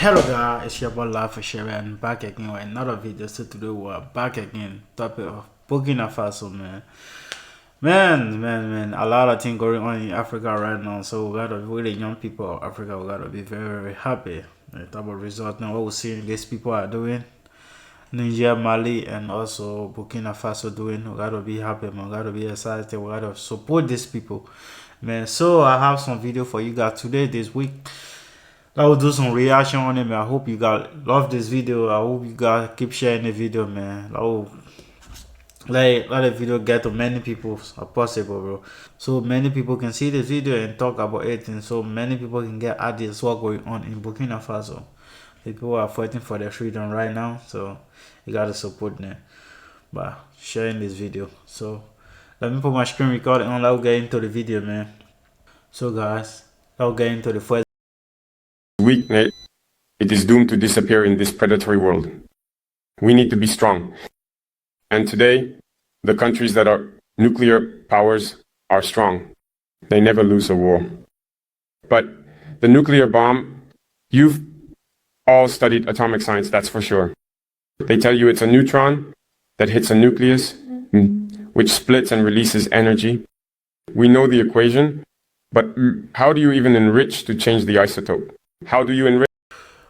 Hello guys, it's your boy Life for Sherry and back again with another video. So today we're back again, topic of Burkina Faso, man. Man, a lot of things going on in Africa right now. So we gotta really young people of Africa, we gotta be very happy. The type of result now what we're seeing these people are doing. Niger, Mali, and also Burkina Faso doing. We gotta be happy, man. We gotta be excited. We gotta support these people, man. So I have some video for you guys today, this week. I will do some reaction on it, man. I hope you guys love this video. I hope you guys keep sharing the video, man. I will let the video get to many people as possible, bro. So many people can see the video and talk about it, and so many people can get ideas what going on in Burkina Faso. The people are fighting for their freedom right now, so you gotta support them by sharing this video. So let me put my screen recording on. I'll get into the video, man. So guys, I'll get into the first. Weak, it is doomed to disappear in this predatory world. We need to be strong. And today, the countries that are nuclear powers are strong. They never lose a war. But the nuclear bomb, you've all studied atomic science, that's for sure. They tell you it's a neutron that hits a nucleus, which splits and releases energy. We know the equation, but how do you even enrich to change the isotope? How do you enrich?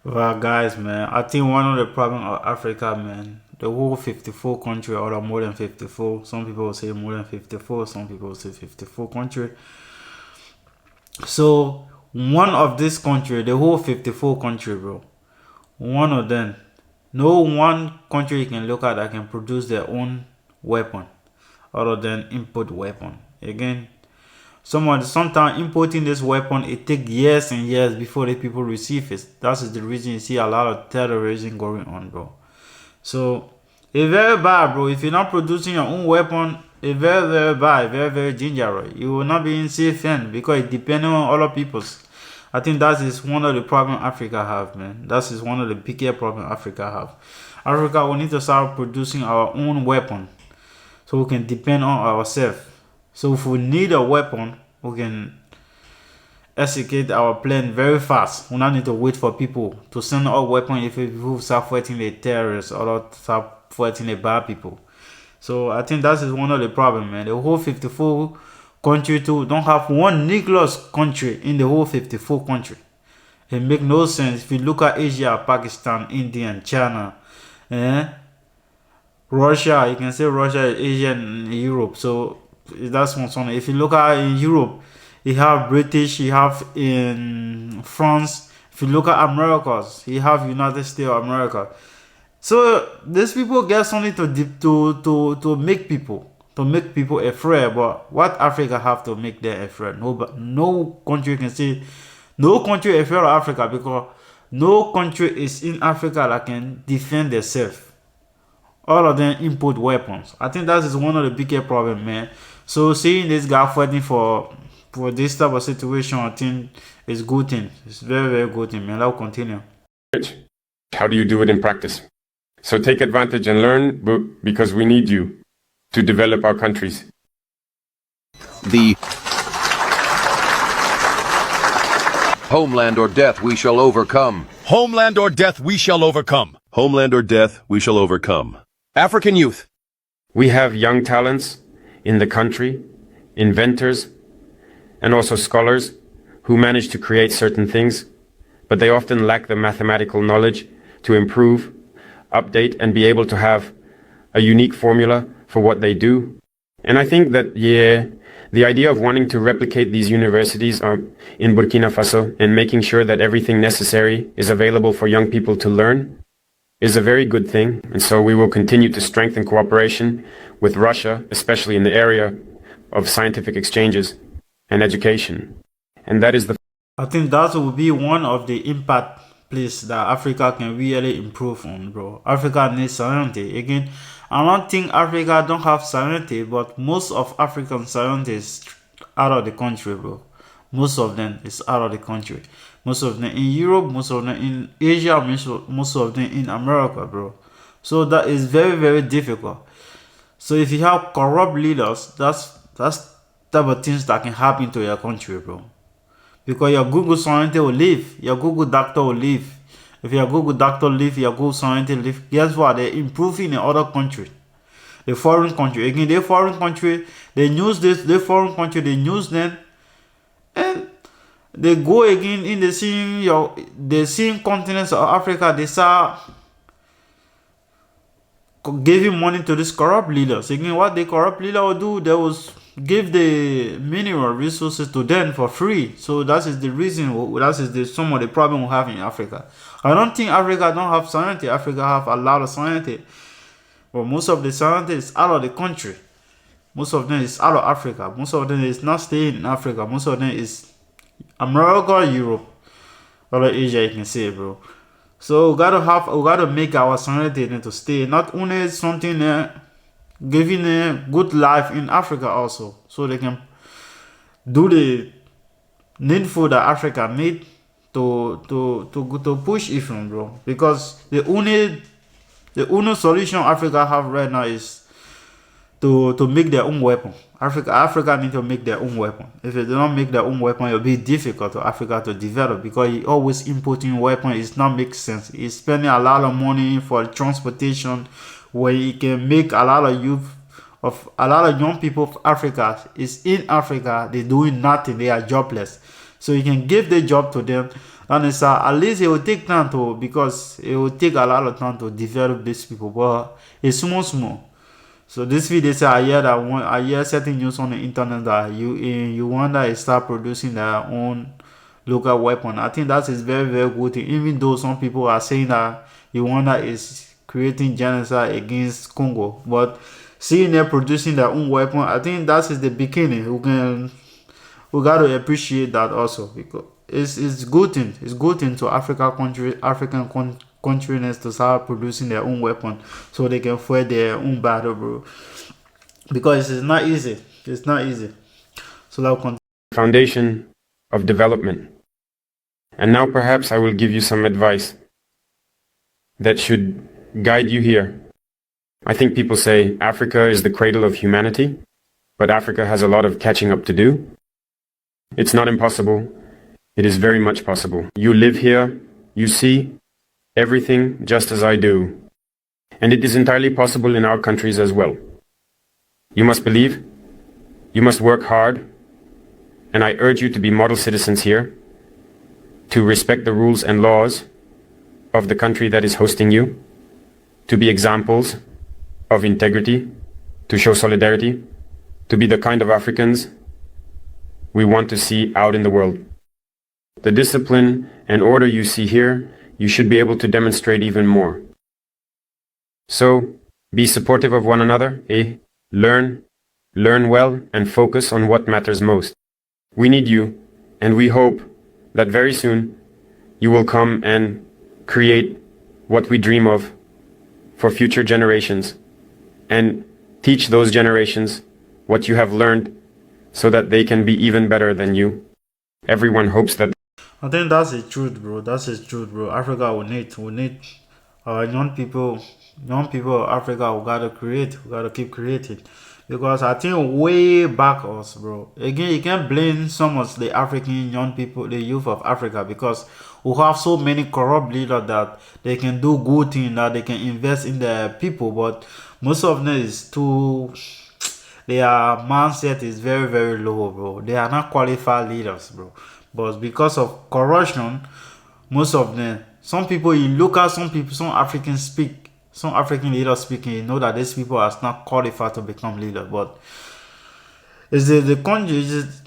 Well, guys, man, I think one of the problems of Africa, man, the whole 54 country or more than 54. Some people will say more than 54. Some people will say 54 country. So one of this country, the whole 54 country, bro, one of them, no one country you can look at that can produce their own weapon other than import weapon. Again, sometimes importing this weapon, it takes years and years before the people receive it. That's the reason you see a lot of terrorism going on, bro. So it's very bad, bro. If you're not producing your own weapon, it's very bad, very dangerous. You will not be in safe hand because it depends on other people's. I think that is one of the problems Africa have, man. That is one of the biggest problems Africa have. Africa, we need to start producing our own weapon so we can depend on ourselves. So if we need a weapon, we can execute our plan very fast. We don't need to wait for people to send our weapon if people start fighting the terrorists or start fighting the bad people. So I think that is one of the problems, man. The whole 54 country too don't have one nucleus country in the whole 54 country. It make no sense. If you look at Asia, Pakistan, India, and China, Russia, you can say Russia is Asia and Europe. So that's one. If you look at in Europe, you have British, you have in France. If you look at Americas, you have United States of America. So these people get something to make people afraid. But what Africa have to make them afraid? No country can say no country afraid of Africa because no country is in Africa that can defend themselves. All of them import weapons. I think that is one of the biggest problems, man. So seeing this guy fighting for this type of situation, I think is good thing. It's very good thing, man. I'll continue. How do you do it in practice? So take advantage and learn because we need you to develop our countries. The homeland or death we shall overcome. Homeland or death we shall overcome. Homeland or death we shall overcome. African youth. We have young talents in the country, inventors, and also scholars who manage to create certain things, but they often lack the mathematical knowledge to improve, update, and be able to have a unique formula for what they do. And I think that, the idea of wanting to replicate these universities in Burkina Faso and making sure that everything necessary is available for young people to learn is a very good thing. And so we will continue to strengthen cooperation with Russia, especially in the area of scientific exchanges and education. And that is I think that will be one of the impact place that Africa can really improve on, bro. Africa needs scientists. Again, I don't think Africa don't have scientists, but most of African scientists out of the country, bro. Most of them is out of the country. Most of them in Europe, most of them in Asia, most of them in America, bro. So that is very difficult. So if you have corrupt leaders, that's type of things that can happen to your country, bro. Because your Google scientist will leave, your Google doctor will leave, If you're a good doctor live, you're a good scientist live, guess what? They're improving in other countries. The foreign country. Again, the foreign country, they use this, the foreign country, they use them, and they go again in the same continents of Africa, they start giving money to these corrupt leaders. Again, what the corrupt leader will do, they will give the mineral resources to them for free. So that is the reason, that is some of the problem we have in Africa. I don't think Africa don't have scientists. Africa have a lot of scientists, but most of the scientists out of the country. Most of them is out of Africa. Most of them is not staying in Africa. Most of them is America, Europe, or Asia, you can say, bro. So we gotta make our scientists to stay. Not only something giving a good life in Africa also, so they can do the needful that Africa need to push even, bro. Because the only solution Africa have right now is to make their own weapon. Africa need to make their own weapon. If they don't make their own weapon, it'll be difficult for Africa to develop, because it always importing weapon is not make sense. It's spending a lot of money for transportation, where it can make a lot of young people of Africa is in Africa, they doing nothing, they are jobless. So you can give the job to them, and it's at least it will take time to, because it will take a lot of time to develop these people, but it's small. So this video say I hear certain news on the internet that Uganda start producing their own local weapon. I think that is very, very good thing. Even though some people are saying that Uganda is creating genocide against Congo, but seeing them producing their own weapon, I think that is the beginning. We got to appreciate that also, because it's good thing. It's good thing to African countries to start producing their own weapon, so they can fight their own battle, bro. Because it's not easy. It's not easy. So that will continue. Foundation of development. And now perhaps I will give you some advice that should guide you here. I think people say Africa is the cradle of humanity, but Africa has a lot of catching up to do. It's not impossible. It is very much possible. You live here, you see everything just as I do. And it is entirely possible in our countries as well. You must believe, you must work hard, and I urge you to be model citizens here, to respect the rules and laws of the country that is hosting you, to be examples of integrity, to show solidarity, to be the kind of Africans we want to see out in the world. The discipline and order you see here, you should be able to demonstrate even more. So, be supportive of one another, learn well, and focus on what matters most. We need you, and we hope that very soon you will come and create what we dream of for future generations, and teach those generations what you have learned so that they can be even better than you. Everyone hopes that. I think that's the truth, bro. That's the truth, bro. Africa we need young people of Africa. We gotta keep creating, because I think way back us, bro. Again, you can't blame some of the African young people, the youth of Africa, because we have so many corrupt leaders that they can do good things, that they can invest in the people, but most of them is too. Their mindset is very, very low, bro. They are not qualified leaders, bro. But because of corruption, most of them, some people, you look at some people, some African leaders speaking, you know that these people are not qualified to become leaders. But is the country just,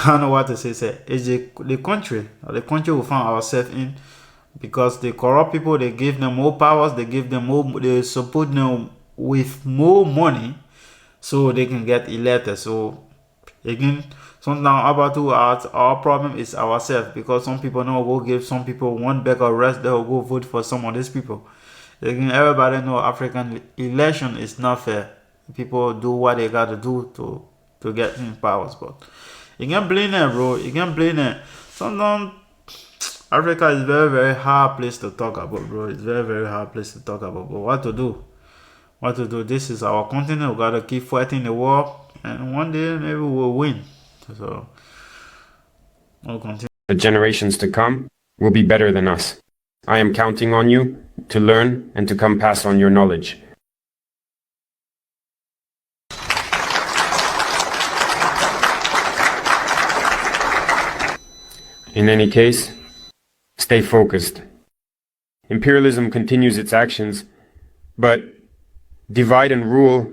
I don't know what to say. Is the country we find ourselves in, because the corrupt people, they give them more powers, they support them with more money, so they can get elected. So again, sometimes our problem is ourselves, because some people know go give some people one bag of rest, they will go vote for some of these people. Again, everybody know African election is not fair. People do what they gotta do to get in powers, but you can't blame them, bro. You can't blame them. Sometimes Africa is very, very hard place to talk about, bro. It's very, very hard place to talk about. But what to do? This is our continent. We gotta keep fighting the war, and one day maybe we'll win. So we'll continue. The generations to come will be better than us. I am counting on you to learn and to come pass on your knowledge. In any case, stay focused. Imperialism continues its actions, but divide and rule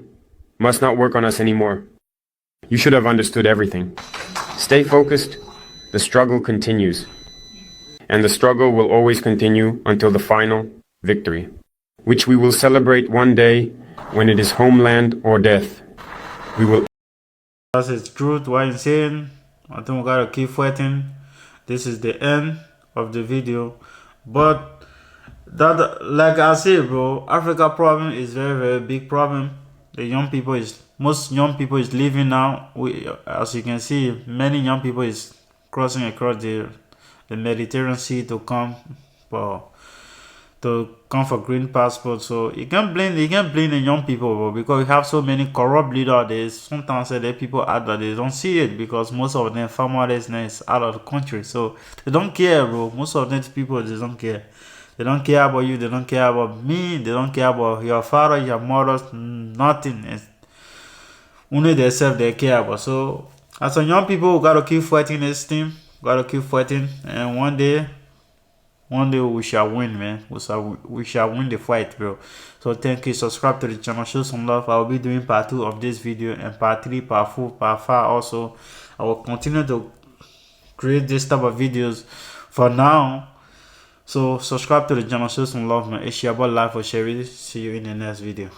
must not work on us anymore. You should have understood everything. Stay focused. The struggle continues. And the struggle will always continue until the final victory, which we will celebrate one day when it is homeland or death. We will. That's the truth. What I'm saying, I think we gotta keep fighting. This is the end of the video, but that, like I said, bro, Africa problem is very big problem. The young people is most young people is leaving now. As you can see, many young people is crossing across the Mediterranean Sea to come for green passport. So you can't blame the young people, bro, because we have so many corrupt leaders. There's sometimes the people out there, they don't see it because most of them farmers is out of the country, so they don't care, bro. Most of these people, they don't care. They don't care about you, they don't care about me, they don't care about your father, your mother, nothing. It's only themselves they care about. So as a young people, we gotta keep fighting this team, gotta keep fighting, and one day we shall win, man. We shall win the fight, bro. So thank you. Subscribe to the channel, show some love. I will be doing part 2 of this video, and part 3, part 4, part 5 also. I will continue to create this type of videos for now. So subscribe to the channel, show some love, man. It's your boy Life for Sherry. See you in the next video.